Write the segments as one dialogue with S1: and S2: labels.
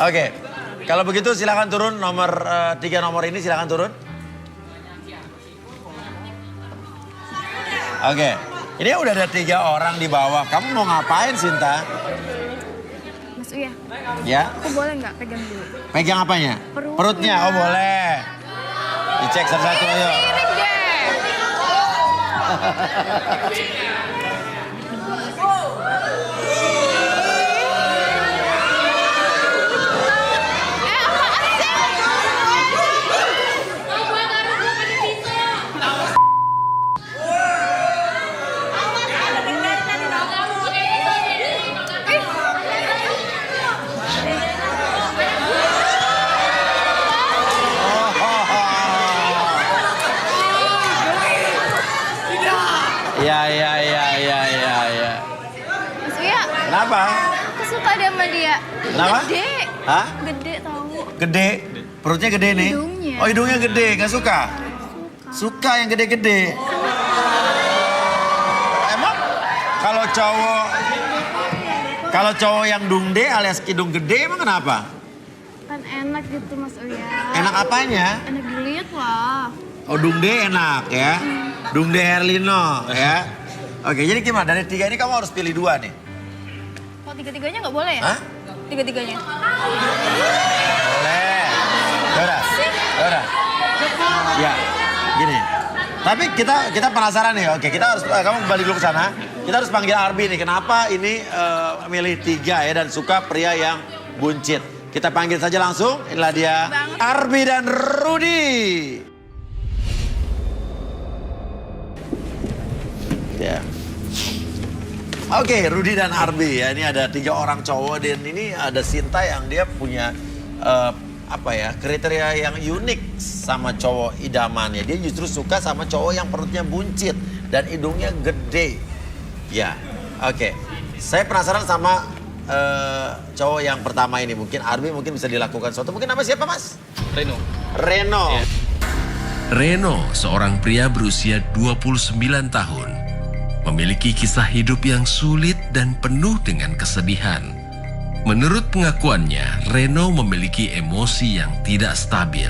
S1: Oke. Kalau begitu silakan turun nomor 3 nomor ini silakan turun. Oke. Ini udah ada 3 orang di bawah. Kamu mau ngapain, Sinta?
S2: Mas Uya,
S1: Ya.
S2: aku boleh nggak pegang dulu?
S1: Pegang apanya?
S2: Perutnya.
S1: Perutnya. Oh, boleh. Dicek satu-satu ayo.
S2: Irit deh.
S1: Ya.
S2: Mas Uya,
S1: Kenapa?
S2: aku suka deh sama dia.
S1: Kenapa?
S2: Gede.
S1: Hah?
S2: Gede tahu.
S1: Gede? Perutnya gede nih?
S2: Hidungnya.
S1: Oh, hidungnya gede. Gak suka? Suka yang gede-gede. Emang kalau cowok yang dungde alias kidung gede emang kenapa?
S2: Kan enak gitu Mas Uya.
S1: Enak apanya?
S2: Enak dilihat lah.
S1: Oh, dungde enak ya. Dungde Herlino ya. Oke, jadi gimana? Dari 3 ini kamu harus pilih 2 nih.
S2: Kok tiga-tiganya nggak boleh ya?
S1: Hah?
S2: Tiga-tiganya.
S1: Boleh. Yaudah. Ya, gini. Tapi kita penasaran nih. Oke, kita harus kamu balik dulu ke sana. Kita harus panggil Arbi nih. Kenapa ini milih 3 ya dan suka pria yang buncit. Kita panggil saja langsung. Inilah dia Arbi dan Rudy. Ya. Oke, Rudy dan Arbi ya. Ini ada 3 orang cowok dan ini ada Sinta yang dia punya kriteria yang unik sama cowok idamannya. Dia justru suka sama cowok yang perutnya buncit dan hidungnya gede. Ya, oke. Saya penasaran sama cowok yang pertama ini. Mungkin Arbi mungkin bisa dilakukan sesuatu. Mungkin nama siapa, Mas?
S3: Reno.
S1: Yeah.
S4: Reno, seorang pria berusia 29 tahun. Memiliki kisah hidup yang sulit dan penuh dengan kesedihan. Menurut pengakuannya, Reno memiliki emosi yang tidak stabil.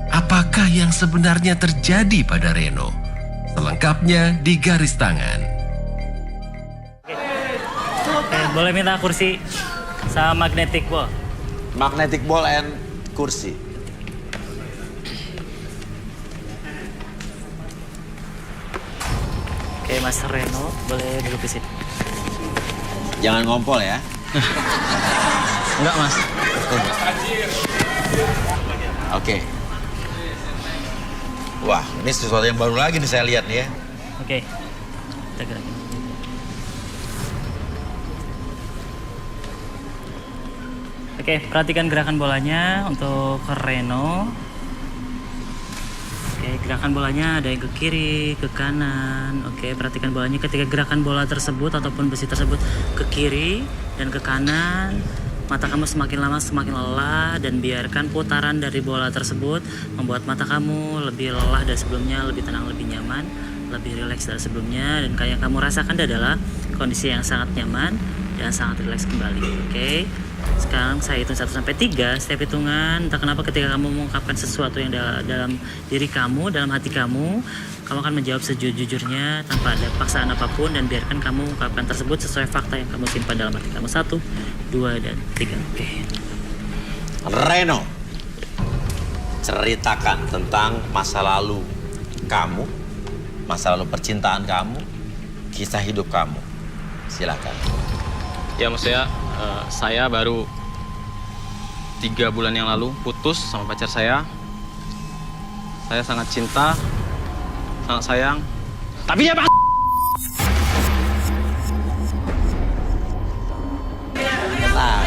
S4: Apakah yang sebenarnya terjadi pada Reno? Selengkapnya di Garis Tangan.
S3: Boleh minta kursi sama magnetic ball.
S1: Magnetic ball and kursi.
S3: Oke, Mas Reno, boleh duduk di sini.
S1: Jangan ngompol ya.
S3: Enggak, Mas.
S1: Oke. Wah, ini sesuatu yang baru lagi nih saya lihat nih ya.
S3: Oke. Kita gerakin. Oke, perhatikan gerakan bolanya untuk Reno. Oke, gerakan bolanya ada yang ke kiri, ke kanan. Oke, perhatikan bolanya ketika gerakan bola tersebut ataupun besi tersebut ke kiri dan ke kanan. Mata kamu semakin lama semakin lelah dan biarkan putaran dari bola tersebut membuat mata kamu lebih lelah dari sebelumnya, lebih tenang, lebih nyaman, lebih rileks dari sebelumnya. Dan kayak yang kamu rasakan adalah kondisi yang sangat nyaman dan sangat rileks kembali. Oke. Sekarang saya hitung 1 sampai 3. Setiap hitungan, entah kenapa ketika kamu mengungkapkan sesuatu yang dalam diri kamu, dalam hati kamu akan menjawab sejujurnya tanpa ada paksaan apapun dan biarkan kamu mengungkapkan tersebut sesuai fakta yang kamu simpan dalam hati kamu. 1, 2, dan 3. Oke.
S1: Reno, ceritakan tentang masa lalu kamu, masa lalu percintaan kamu, kisah hidup kamu. Silakan.
S5: Ya maksudnya saya baru 3 bulan yang lalu putus sama pacar saya. Saya sangat cinta, sangat sayang. Tapi ya Pak.
S1: Nah,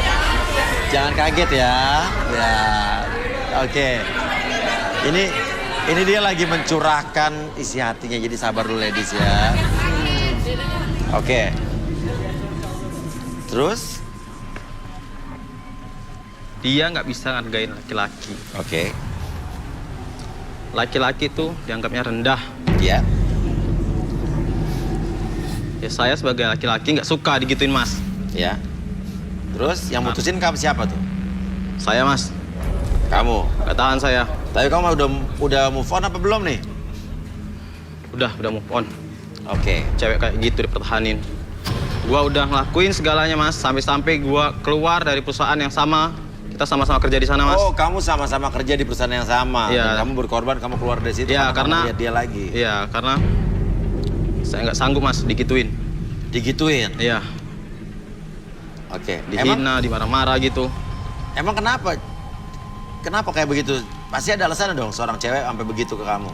S1: jangan kaget ya. Ya, oke. Ini dia lagi mencurahkan isi hatinya. Jadi sabar dulu ladies ya. Oke. Terus?
S5: Dia nggak bisa ngargain laki-laki.
S1: Oke.
S5: Laki-laki tuh dianggapnya rendah.
S1: Ya.
S5: Ya saya sebagai laki-laki nggak suka digituin mas.
S1: Ya. Terus yang mutusin kamu siapa tuh?
S5: Saya mas,
S1: Kamu.
S5: gak tahan saya.
S1: Tapi kamu udah move on apa belum nih?
S5: Udah move on.
S1: Oke.
S5: Cewek kayak gitu dipertahanin. Gua udah ngelakuin segalanya mas, sampai-sampai gua keluar dari perusahaan yang sama. Kita sama-sama kerja di sana mas.
S1: Oh, kamu sama-sama kerja di perusahaan yang sama.
S5: Iya.
S1: Dan kamu berkorban, kamu keluar dari situ
S5: Iya, karena
S1: lihat dia lagi.
S5: Iya, karena saya nggak sanggup mas digituin.
S1: Digituin.
S5: Iya,
S1: Oke.
S5: dihina, dimarah-marah gitu.
S1: Emang kenapa? Kenapa kayak begitu? Pasti ada alasan dong seorang cewek sampai begitu ke kamu.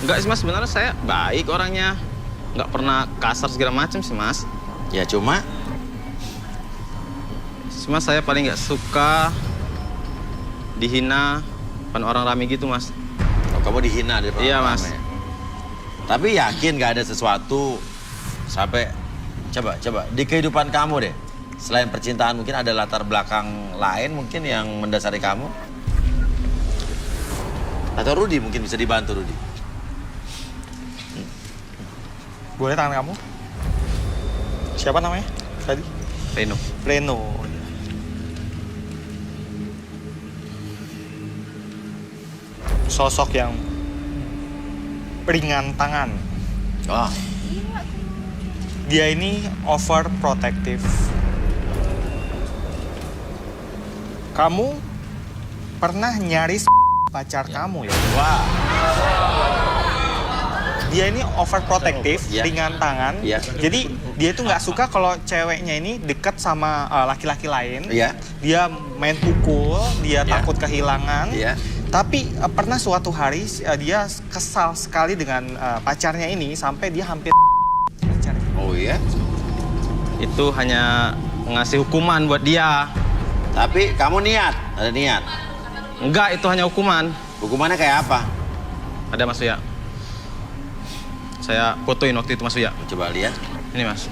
S5: Enggak sih mas, sebenarnya saya baik orangnya. Nggak pernah kasar segala macam sih mas.
S1: Ya cuma
S5: Saya paling nggak suka dihina depan orang rame gitu mas.
S1: oh, kamu dihina di depan
S5: Iya,
S1: orang
S5: Mas.
S1: ramai. Tapi yakin gak ada sesuatu sampai coba di kehidupan kamu deh. Selain percintaan mungkin ada latar belakang lain mungkin yang mendasari kamu? Atau Rudi mungkin bisa dibantu Rudi.
S6: Boleh tangan kamu? Siapa namanya tadi?
S5: Reno.
S6: Reno. Sosok yang ringan tangan.
S1: Wah,
S6: Dia ini overprotective. Kamu pernah nyaris pacar kamu ya?
S1: wah.
S6: Dia ini overprotective,
S1: Ya.
S6: ringan tangan.
S1: Ya.
S6: Jadi dia itu nggak suka kalau ceweknya ini dekat sama laki-laki lain.
S1: Iya.
S6: Dia main pukul, dia
S1: Ya.
S6: takut kehilangan.
S1: Iya.
S6: Tapi pernah suatu hari dia kesal sekali dengan pacarnya ini sampai dia hampir pacarnya.
S1: Oh iya.
S5: Itu hanya ngasih hukuman buat dia.
S1: Tapi kamu ada niat.
S5: Enggak, itu hanya hukuman.
S1: Hukumannya kayak apa?
S5: Ada mas Uya. Saya fotoin waktu itu mas Uya.
S1: Coba lihat.
S5: Ini mas.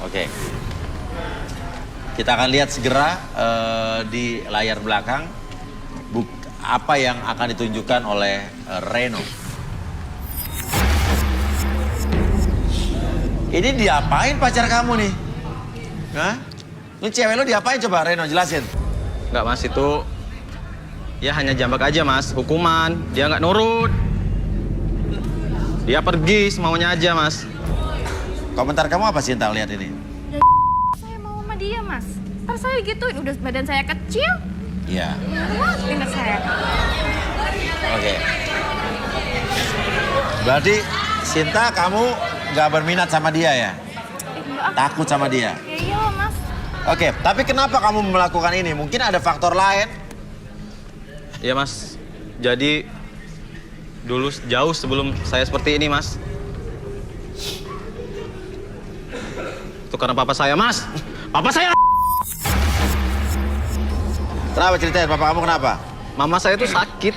S1: Oke. Kita akan lihat segera di layar belakang apa yang akan ditunjukkan oleh Reno. Ini diapain pacar kamu nih? Hah? Ini cewek lo diapain coba Reno jelasin.
S5: Enggak mas, itu ya hanya jambak aja mas, hukuman. Dia nggak nurut. Dia pergi semaunya aja mas.
S1: Komentar kamu apa Sinta lihat ini?
S2: Saya mau sama dia, Mas. Ntar saya gituin, udah badan saya kecil.
S1: Iya.
S2: Ingat saya.
S1: Oke. Berarti Sinta kamu nggak berminat sama dia ya?
S2: Enggak.
S1: Takut sama dia?
S2: Ya iyalah, Mas.
S1: Oke, tapi kenapa kamu melakukan ini? Mungkin ada faktor lain?
S5: Iya mas. Jadi dulu jauh sebelum saya seperti ini mas. Itu karena papa saya mas. Papa saya.
S1: Kenapa ceritain, papa kamu kenapa?
S5: Mama saya tuh sakit.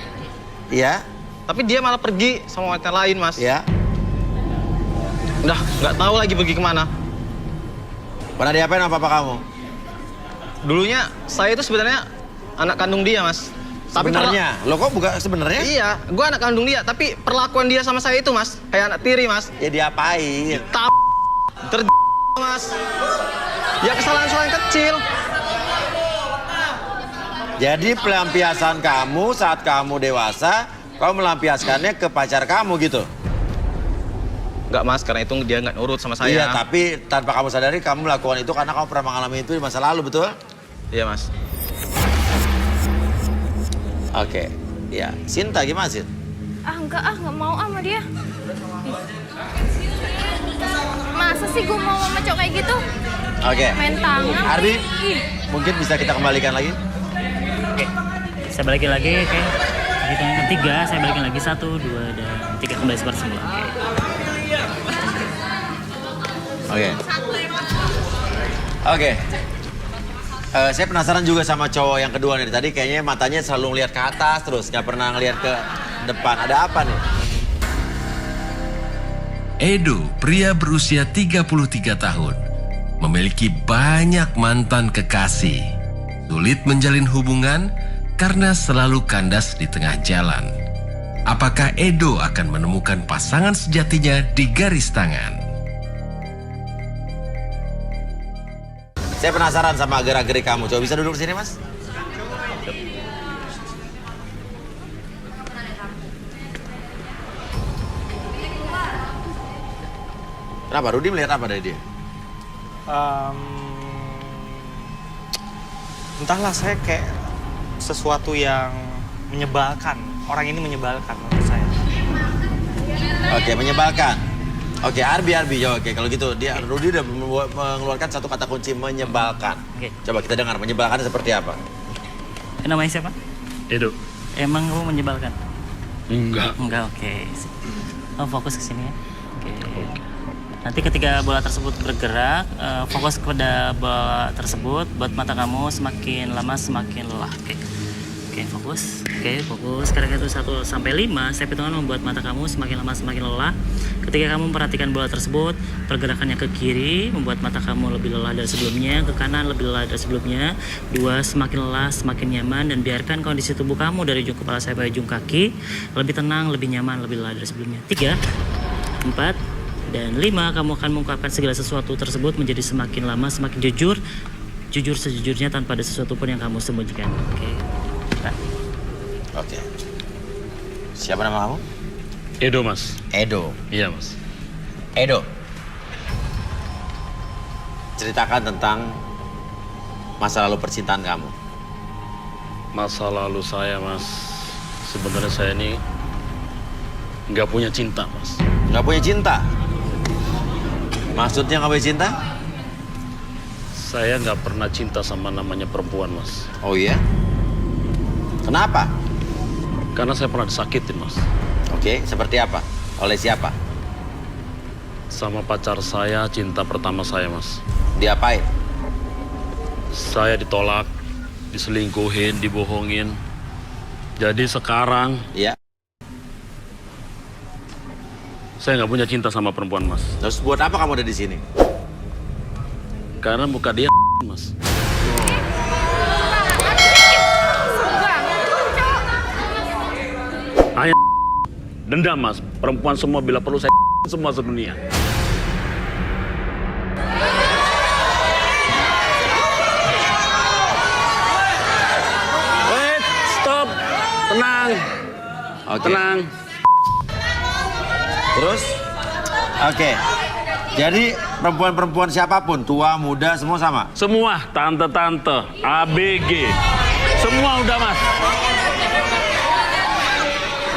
S1: Iya?
S5: Tapi dia malah pergi sama wanita lain mas.
S1: Iya?
S5: Udah nggak tahu lagi pergi kemana.
S1: Pernah diapain sama papa kamu?
S5: Dulunya saya itu sebenarnya anak kandung dia mas. Tapi
S1: Sebenarnya? Lo kok bukan sebenarnya?
S5: Iya, gua anak kandung dia. Tapi perlakuan dia sama saya itu mas, kayak anak tiri mas.
S1: Ya diapain?
S5: Mas. Ya kesalahan-kesalahan kecil.
S1: Jadi pelampiasan kamu saat kamu dewasa, kamu melampiaskannya ke pacar kamu gitu?
S5: Enggak mas, karena itu dia nggak nurut sama saya.
S1: Iya, tapi tanpa kamu sadari kamu melakukan itu karena kamu pernah mengalami itu di masa lalu, betul?
S5: Iya mas.
S1: Oke, ya. Sinta gimana Sin?
S2: Enggak mau sama dia. Masa sih gue mau sama cowok kayak gitu?
S1: Oke.
S2: Main tangan.
S1: Ardi,
S2: Ih.
S1: mungkin bisa kita kembalikan lagi?
S3: Oke, saya balikin lagi, oke. Hitungan ketiga, saya balikin lagi 1, 2, dan 3 kembali seperti semula. Oke.
S1: Oke. Oke. Saya penasaran juga sama cowok yang kedua nih. Tadi kayaknya matanya selalu ngeliat ke atas terus, nggak pernah ngeliat ke depan. Ada apa nih?
S4: Edo, pria berusia 33 tahun, memiliki banyak mantan kekasih. Sulit menjalin hubungan karena selalu kandas di tengah jalan. Apakah Edo akan menemukan pasangan sejatinya di garis tangan?
S1: Saya penasaran sama gerak-gerik kamu. Coba bisa duduk sini, Mas? Kenapa? Rudi melihat apa dari dia?
S6: Entahlah, saya kayak sesuatu yang menyebalkan. Orang ini menyebalkan menurut saya.
S1: Oke, menyebalkan. Oke, Arbi. Oke, kalau gitu Rudi udah mengeluarkan satu kata kunci, menyebalkan.
S3: Oke.
S1: Coba kita dengar menyebalkan seperti apa.
S3: Namanya siapa?
S7: Edo.
S3: Emang kamu menyebalkan?
S7: Enggak.
S3: Enggak, oke. Oh, fokus ke sini ya. Oke. Nanti ketika bola tersebut bergerak, fokus kepada bola tersebut, buat mata kamu semakin lama semakin lelah. Oke, fokus. Oke, fokus. Sekarang itu 1 sampai 5, step hitungan membuat mata kamu semakin lama semakin lelah. Ketika kamu memperhatikan bola tersebut, pergerakannya ke kiri membuat mata kamu lebih lelah dari sebelumnya, ke kanan lebih lelah dari sebelumnya. 2, semakin lelah, semakin nyaman, dan biarkan kondisi tubuh kamu dari ujung kepala sampai ujung kaki lebih tenang, lebih nyaman, lebih lelah dari sebelumnya. 3, 4, dan 5, kamu akan mengungkapkan segala sesuatu tersebut menjadi semakin lama semakin jujur sejujurnya tanpa ada sesuatu pun yang kamu sembunyikan. Oke. Nah.
S1: Oke. Siapa nama kamu?
S7: Edo, Mas.
S1: Edo.
S7: Iya, Mas.
S1: Edo. Ceritakan tentang masa lalu percintaan kamu.
S7: Masa lalu saya, Mas. Sebenarnya saya ini nggak punya cinta, Mas.
S1: Nggak punya cinta? Maksudnya nggak punya cinta?
S7: Saya nggak pernah cinta sama namanya perempuan, Mas.
S1: Oh iya? Kenapa?
S7: Karena saya pernah disakitin, Mas.
S1: Oke, seperti apa? Oleh siapa?
S7: Sama pacar saya, cinta pertama saya, Mas.
S1: Diapain?
S7: Saya ditolak, diselingkuhin, dibohongin. Jadi sekarang
S1: Iya.
S7: saya nggak punya cinta sama perempuan, Mas.
S1: Terus buat apa kamu ada di sini?
S7: Karena muka dia, Mas. Hanya dendam, Mas. Perempuan semua bila perlu saya semua sedunia. Wait, stop. Tenang.
S1: Oke.
S7: Tenang.
S1: Terus? Oke. Jadi perempuan-perempuan siapapun, tua, muda, semua sama?
S7: Semua tante-tante, ABG. Semua udah, Mas.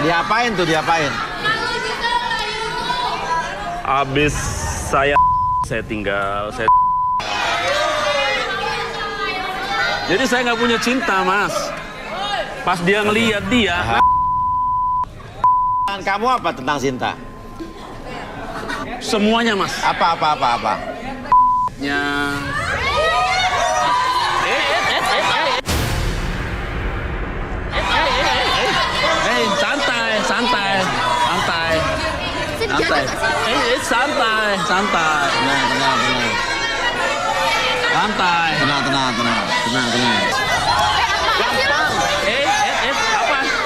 S1: Diapain tuh, diapain?
S7: Abis saya tinggal, Jadi saya nggak punya cinta, Mas. Pas dia ngelihat dia,
S1: Kamu apa tentang cinta?
S7: semuanya, Mas.
S1: Apa?
S7: Ya. Santai. Santai.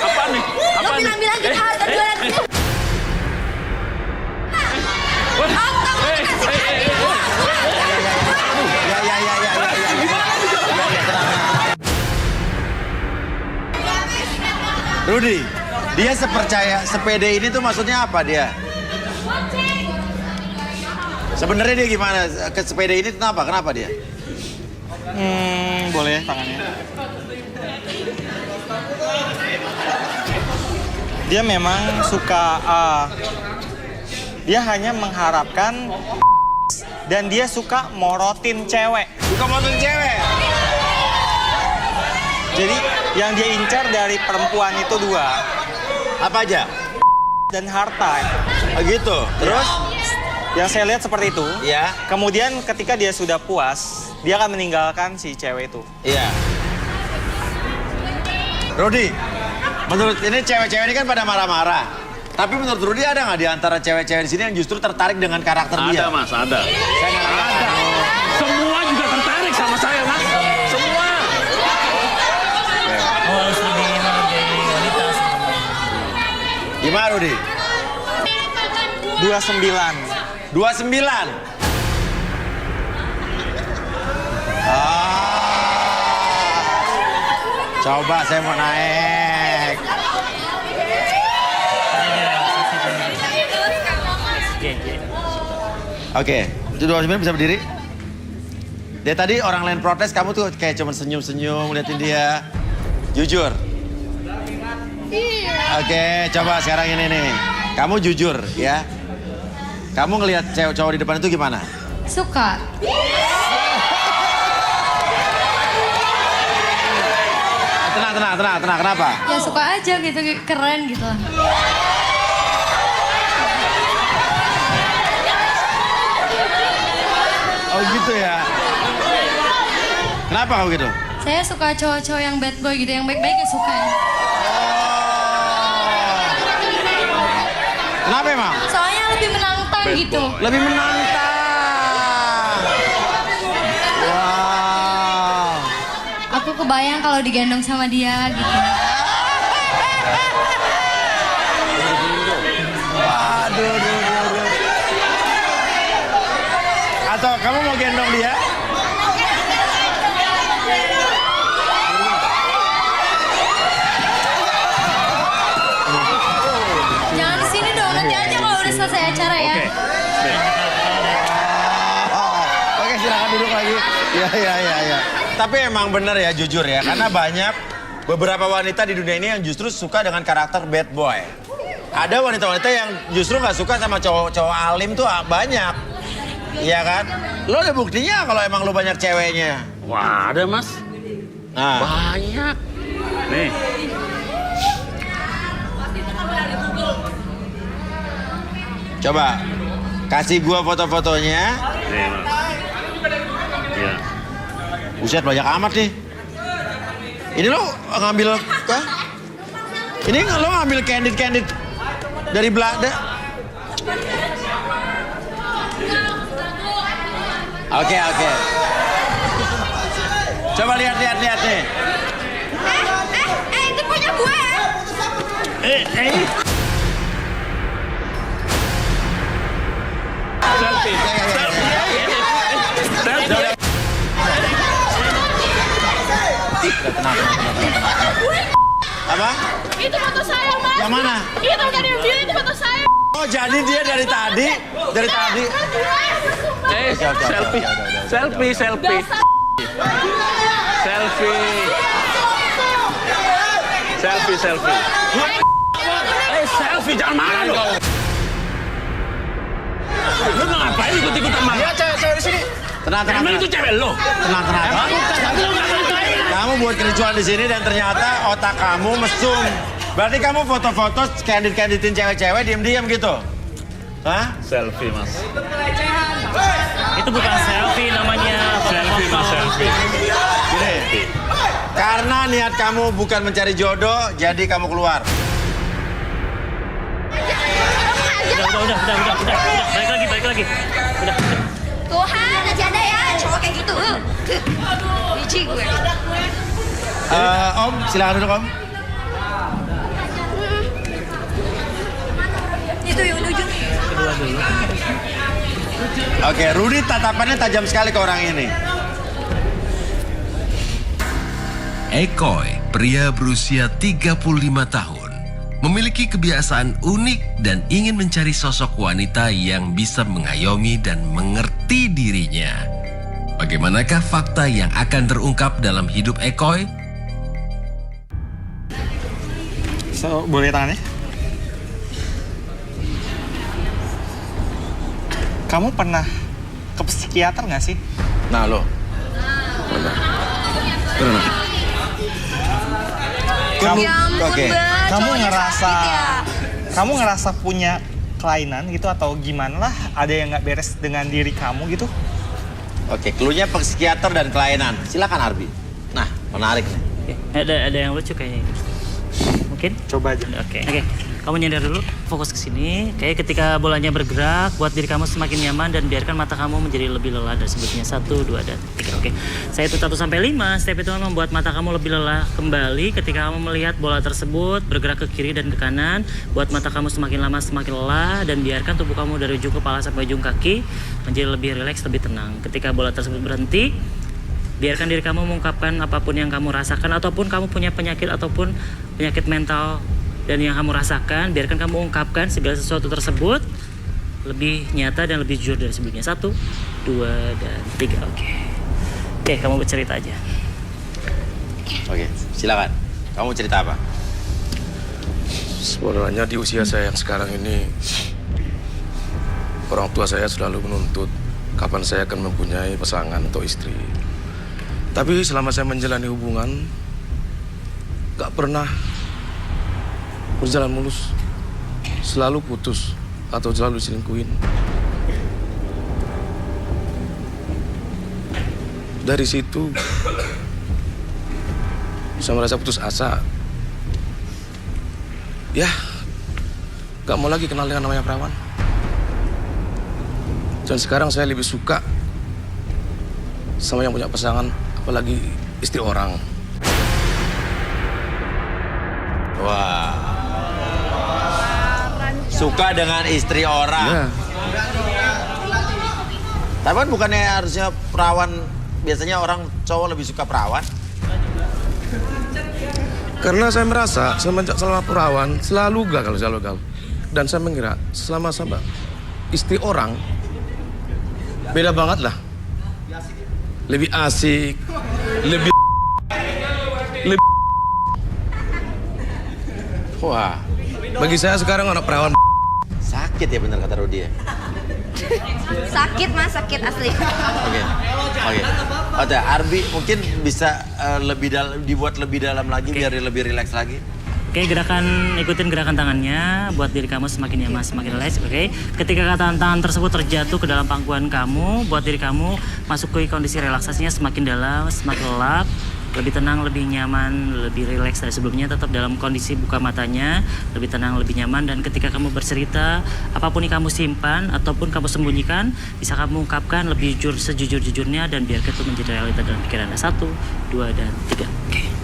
S7: Apa nih?
S2: Lo bilang kita harus jualan.
S1: Rudi, dia sepede ini tuh maksudnya apa dia? Sebenarnya dia gimana? Ke sepeda ini kenapa? Kenapa dia?
S6: Boleh tangannya. Dia memang suka, dia hanya mengharapkan dan dia suka morotin cewek.
S1: Suka motong cewek?
S6: Jadi yang dia incar dari perempuan itu 2.
S1: Apa aja?
S6: Dan harta.
S1: Oh gitu. Terus?
S6: Yang saya lihat seperti itu.
S1: Iya.
S6: Kemudian ketika dia sudah puas, dia akan meninggalkan si cewek itu.
S1: Iya. Rudi, menurut ini cewek-cewek ini kan pada marah-marah. Tapi menurut Rudi ada nggak di antara cewek-cewek di sini yang justru tertarik dengan karakter dia?
S7: Ada, Mas, ada.
S1: Saya nggak ada.
S7: Semua juga tertarik sama saya, Mas. Semua.
S3: Oh, harus lebih
S1: Gimana Rudi?
S6: 29.
S1: 29. Coba saya mau naik. Oke, itu 29 bisa berdiri. Dia tadi orang lain protes, kamu tuh kayak cuman senyum-senyum liatin dia. Jujur.
S2: Iya.
S1: Oke, coba sekarang ini nih. Kamu jujur ya. Kamu ngelihat cewek cowok di depan itu gimana?
S2: Suka.
S1: Tenang. Kenapa?
S2: Ya suka aja gitu, keren gitu.
S1: Oh gitu ya. Kenapa kamu gitu?
S2: Saya suka cowok-cowok yang bad boy gitu, yang baik-baik ya suka.
S1: Kenapa emang?
S2: Soalnya lebih menantang gitu.
S1: Lebih menantang. Wow.
S2: Aku kebayang kalau digendong sama dia gitu.
S1: Waduh. Atau kamu mau gendong dia?
S2: Jangan di sini dong, nanti aja kalau udah selesai acara ya.
S1: Oke, silakan duduk lagi. Ya. Tapi emang bener ya, jujur ya. Karena banyak beberapa wanita di dunia ini yang justru suka dengan karakter bad boy. Ada wanita-wanita yang justru nggak suka sama cowok-cowok alim tuh banyak. Iya kan? Lo ada buktinya kalau emang lo banyak ceweknya.
S7: Wah, ada mas.
S1: Nah,
S7: Banyak. Nih.
S1: coba kasih gua foto-fotonya.
S7: Nih mas. Ya.
S1: Buset, banyak amat nih. Ini lo ngambil, ini lo ngambil candid dari Belanda. Oke. Coba lihat nih.
S2: Itu punya gue ya.
S7: Selfie.
S1: Tenang. Apa?
S2: Itu foto saya, Mas.
S1: Yang mana?
S2: Itu tadi yang bilang itu foto saya.
S1: Oh, jadi dia dari tadi.
S7: Selfie. Selfie. Selfie. Selfie, jangan marah dong. Lu ngapain ikut-ikutan marah?
S6: Iya, cewek di sini.
S1: Tenang.
S7: Emang itu cewek lo?
S1: Tenang. Kamu buat kericuan di sini dan ternyata otak kamu mesum. Berarti kamu foto-foto candid-canditin cewek-cewek diam-diam gitu? Hah?
S7: Selfie, mas.
S3: Itu bukan selfie namanya.
S7: Selfie, mas. Selfie.
S1: Gini. Karena niat kamu bukan mencari jodoh, jadi kamu keluar.
S3: Udah. Balik lagi. Udah.
S2: Tuhan, aja ada ya cowok kayak gitu. Biji gue.
S1: Om, silakan duduk Om.
S2: Itu yang ujung.
S1: Oke, Rudi tatapannya tajam sekali ke orang ini.
S4: Ekoy, pria berusia 35 tahun, memiliki kebiasaan unik dan ingin mencari sosok wanita yang bisa mengayomi dan mengerti dirinya. Bagaimanakah fakta yang akan terungkap dalam hidup Ekoy?
S6: Boleh tangannya? Kamu pernah ke psikiater nggak sih?
S1: Nah lo. Pernah.
S6: Kamu,
S1: Oke.
S6: kamu ngerasa punya kelainan gitu atau gimana lah? Ada yang nggak beres dengan diri kamu gitu?
S1: Oke, cluenya psikiater dan kelainan. Silakan Arbi. Nah, menarik nih.
S3: Oke, ada yang lucu kayaknya. Mungkin?
S6: Coba aja.
S3: Oke. Kamu nyender dulu, fokus ke sini. Oke, ketika bolanya bergerak, buat diri kamu semakin nyaman dan biarkan mata kamu menjadi lebih lelah dari sebelumnya. 1, 2, dan 3. Oke, saya hitung 1 sampai 5. Step itu membuat mata kamu lebih lelah kembali ketika kamu melihat bola tersebut bergerak ke kiri dan ke kanan. Buat mata kamu semakin lama semakin lelah dan biarkan tubuh kamu dari ujung kepala sampai ujung kaki menjadi lebih rileks, lebih tenang. Ketika bola tersebut berhenti, biarkan diri kamu mengungkapkan apapun yang kamu rasakan ataupun kamu punya penyakit ataupun penyakit mental dan yang kamu rasakan, biarkan kamu ungkapkan segala sesuatu tersebut lebih nyata dan lebih jujur dari sebelumnya. 1, 2, dan 3. Oke, kamu bercerita aja.
S1: Oke, silakan. Kamu cerita apa?
S7: Sebenarnya di usia saya yang sekarang ini, orang tua saya selalu menuntut kapan saya akan mempunyai pasangan atau istri. Tapi selama saya menjalani hubungan, gak pernah berjalan mulus. Selalu putus atau selalu diselingkuhin. Dari situ, saya merasa putus asa. Ya, gak mau lagi kenal dengan namanya perawan. Dan sekarang saya lebih suka sama yang punya pasangan, apalagi istri orang.
S1: Wah. Suka dengan istri orang.
S7: Ya,
S1: Tapi kan bukannya harusnya perawan, biasanya orang cowok lebih suka perawan.
S7: karena saya merasa semenjak selama perawan selalu gagal. Dan saya mengira selama sama istri orang beda banget lah. Lebih asik, lebih
S1: Wah,
S7: bagi saya sekarang anak perawan.
S1: sakit ya bener kata Rudi ya.
S2: Sakit mas, sakit asli.
S1: Oke. Oke, Arbi mungkin bisa dibuat lebih dalam lagi biar dia lebih rileks lagi.
S3: Oke, ikutin gerakan tangannya buat diri kamu semakin nyaman, semakin rileks. Oke, ketika tangan tersebut terjatuh ke dalam pangkuan kamu, buat diri kamu masuk ke kondisi relaksasinya semakin dalam, semakin lelap, lebih tenang, lebih nyaman, lebih rileks dari sebelumnya. Tetap dalam kondisi buka matanya, lebih tenang, lebih nyaman. Dan ketika kamu bercerita, apapun yang kamu simpan ataupun kamu sembunyikan, bisa kamu ungkapkan lebih jujur, sejujur-jujurnya dan biarkan itu menjadi realita dalam pikiran Anda. 1, 2, dan 3. Oke.